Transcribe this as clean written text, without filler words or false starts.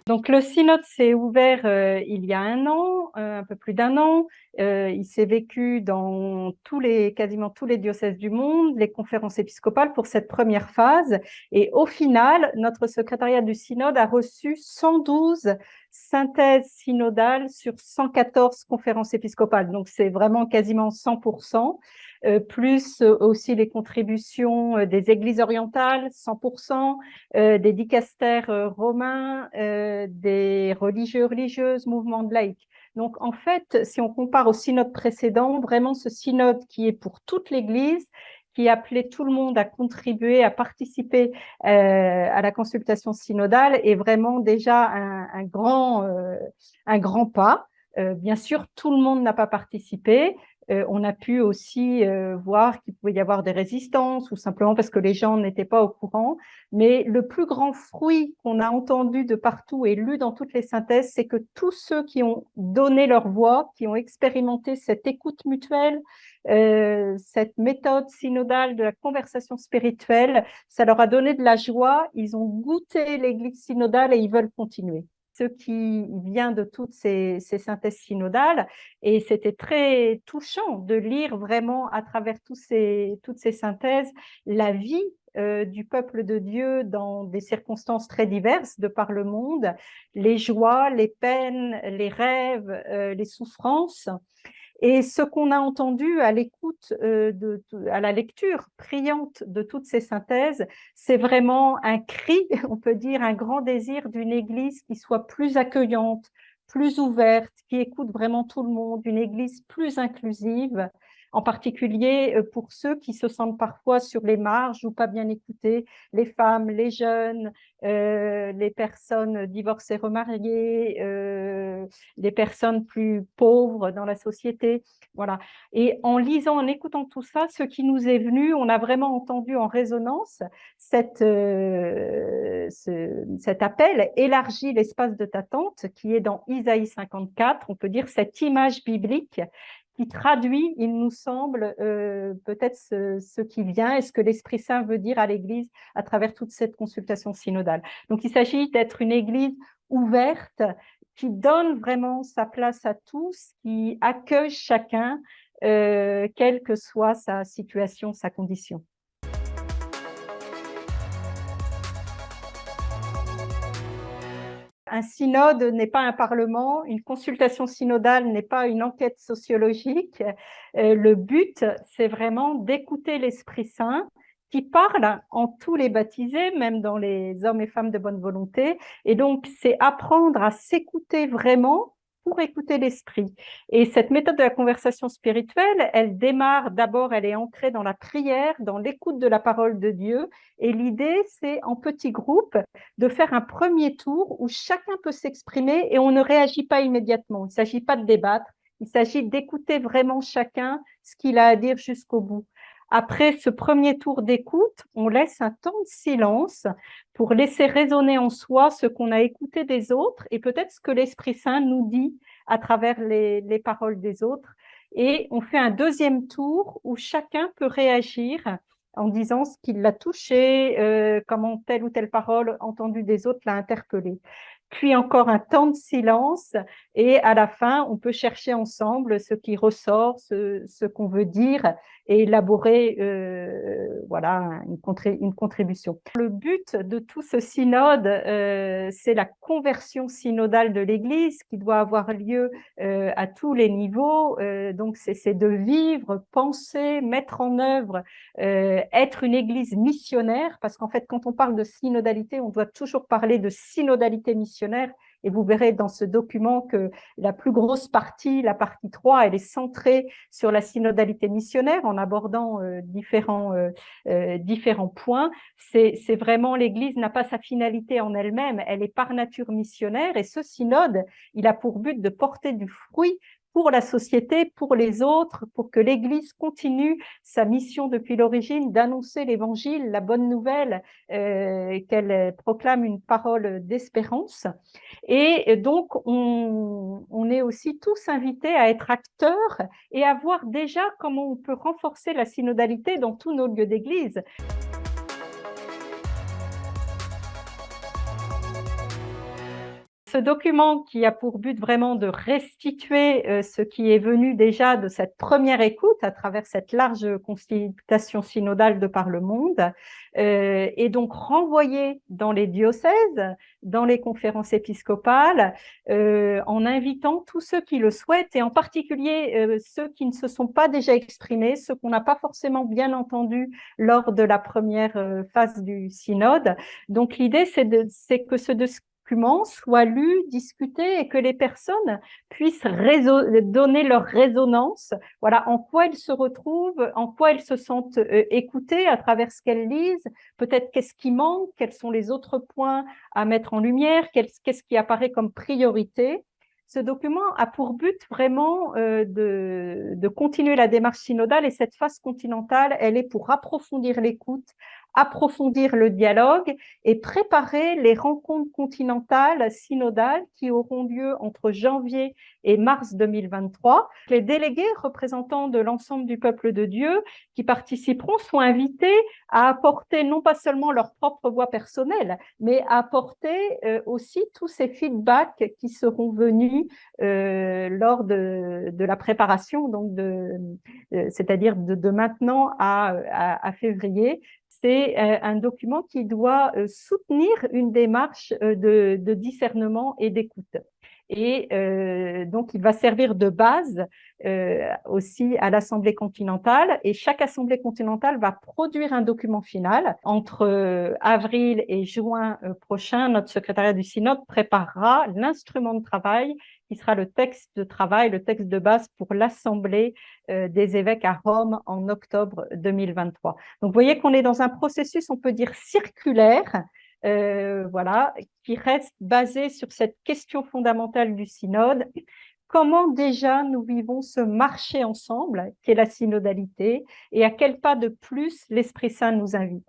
Donc le synode s'est ouvert il y a un an, un peu plus d'un an. Il s'est vécu dans quasiment tous les diocèses du monde, les conférences épiscopales pour cette première phase. Et au final, notre secrétariat du synode a reçu 112 synthèses synodales sur 114 conférences épiscopales. Donc c'est vraiment quasiment 100%. Plus aussi les contributions des églises orientales, 100%, des dicastères romains, des religieux, religieuses, mouvements de laïcs. Donc, en fait, si on compare au synode précédent, vraiment ce synode qui est pour toute l'Église, qui appelait tout le monde à contribuer, à participer à la consultation synodale, est vraiment déjà un grand pas. Bien sûr, tout le monde n'a pas participé. On a pu aussi voir qu'il pouvait y avoir des résistances ou simplement parce que les gens n'étaient pas au courant. Mais le plus grand fruit qu'on a entendu de partout et lu dans toutes les synthèses, c'est que tous ceux qui ont donné leur voix, qui ont expérimenté cette écoute mutuelle, cette méthode synodale de la conversation spirituelle, ça leur a donné de la joie, ils ont goûté l'Église synodale et ils veulent continuer. Ce qui vient de toutes ces synthèses synodales, et c'était très touchant de lire vraiment à travers toutes ces synthèses la vie du peuple de Dieu dans des circonstances très diverses de par le monde, les joies, les peines, les rêves, les souffrances. Et ce qu'on a entendu à l'écoute, à la lecture priante de toutes ces synthèses, c'est vraiment un cri, on peut dire, un grand désir d'une Église qui soit plus accueillante, plus ouverte, qui écoute vraiment tout le monde, une Église plus inclusive, en particulier pour ceux qui se sentent parfois sur les marges ou pas bien écoutés, les femmes, les jeunes, les personnes divorcées, remariées, les personnes plus pauvres dans la société. Voilà. Et en lisant, en écoutant tout ça, ce qui nous est venu, on a vraiment entendu en résonance cet appel, élargis l'espace de ta tente, qui est dans Isaïe 54, on peut dire cette image biblique qui traduit, il nous semble, peut-être ce qui vient et ce que l'Esprit Saint veut dire à l'Église à travers toute cette consultation synodale. Donc, il s'agit d'être une Église ouverte, qui donne vraiment sa place à tous, qui accueille chacun, quelle que soit sa situation, sa condition. Un synode n'est pas un parlement, une consultation synodale n'est pas une enquête sociologique. Le but, c'est vraiment d'écouter l'Esprit Saint qui parle en tous les baptisés, même dans les hommes et femmes de bonne volonté. Et donc, c'est apprendre à s'écouter vraiment pour écouter l'Esprit. Et cette méthode de la conversation spirituelle, elle démarre d'abord, elle est ancrée dans la prière, dans l'écoute de la parole de Dieu. Et l'idée, c'est en petits groupes de faire un premier tour où chacun peut s'exprimer et on ne réagit pas immédiatement. Il ne s'agit pas de débattre, il s'agit d'écouter vraiment chacun ce qu'il a à dire jusqu'au bout. Après ce premier tour d'écoute, on laisse un temps de silence pour laisser résonner en soi ce qu'on a écouté des autres et peut-être ce que l'Esprit Saint nous dit à travers les paroles des autres. Et on fait un deuxième tour où chacun peut réagir en disant ce qui l'a touché, comment telle ou telle parole entendue des autres l'a interpellé. Puis encore un temps de silence et à la fin, on peut chercher ensemble ce qui ressort, ce qu'on veut dire et élaborer voilà, une contribution. Le but de tout ce synode, c'est la conversion synodale de l'Église qui doit avoir lieu à tous les niveaux. Donc, c'est de vivre, penser, mettre en œuvre, être une Église missionnaire, parce qu'en fait, quand on parle de synodalité, on doit toujours parler de synodalité missionnaire. Et vous verrez dans ce document que la plus grosse partie, la partie 3, elle est centrée sur la synodalité missionnaire en abordant différents points. C'est vraiment, l'Église n'a pas sa finalité en elle-même, elle est par nature missionnaire et ce synode, il a pour but de porter du fruit pour la société, pour les autres, pour que l'Église continue sa mission depuis l'origine d'annoncer l'Évangile, la bonne nouvelle, qu'elle proclame une parole d'espérance. Et donc, on est aussi tous invités à être acteurs et à voir déjà comment on peut renforcer la synodalité dans tous nos lieux d'église. ce document qui a pour but vraiment de restituer ce qui est venu déjà de cette première écoute à travers cette large consultation synodale de par le monde, est donc renvoyé dans les diocèses, dans les conférences épiscopales, en invitant tous ceux qui le souhaitent, et en particulier ceux qui ne se sont pas déjà exprimés, ceux qu'on n'a pas forcément bien entendus lors de la première phase du synode. Donc l'idée, c'est que ce document soit lu, discuté, et que les personnes puissent donner leur résonance, voilà, en quoi elles se retrouvent, en quoi elles se sentent écoutées à travers ce qu'elles lisent, peut-être qu'est-ce qui manque, quels sont les autres points à mettre en lumière, qu'est-ce qui apparaît comme priorité. Ce document a pour but vraiment de continuer la démarche synodale, et cette phase continentale, elle est pour approfondir l'écoute, approfondir le dialogue et préparer les rencontres continentales synodales qui auront lieu entre janvier et mars 2023. Les délégués représentants de l'ensemble du peuple de Dieu qui participeront sont invités à apporter non pas seulement leur propre voix personnelle, mais à apporter aussi tous ces feedbacks qui seront venus lors de la préparation, donc c'est-à-dire de maintenant à février. C'est un document qui doit soutenir une démarche de discernement et d'écoute. Et donc, il va servir de base aussi à l'Assemblée continentale. Et chaque Assemblée continentale va produire un document final. Entre avril et juin prochain, notre secrétariat du synode préparera l'instrument de travail qui sera le texte de travail, le texte de base pour l'Assemblée des évêques à Rome en octobre 2023. Donc, vous voyez qu'on est dans un processus, on peut dire, circulaire, voilà, qui reste basé sur cette question fondamentale du synode. Comment déjà nous vivons ce marché ensemble, qui est la synodalité, et à quel pas de plus l'Esprit Saint nous invite.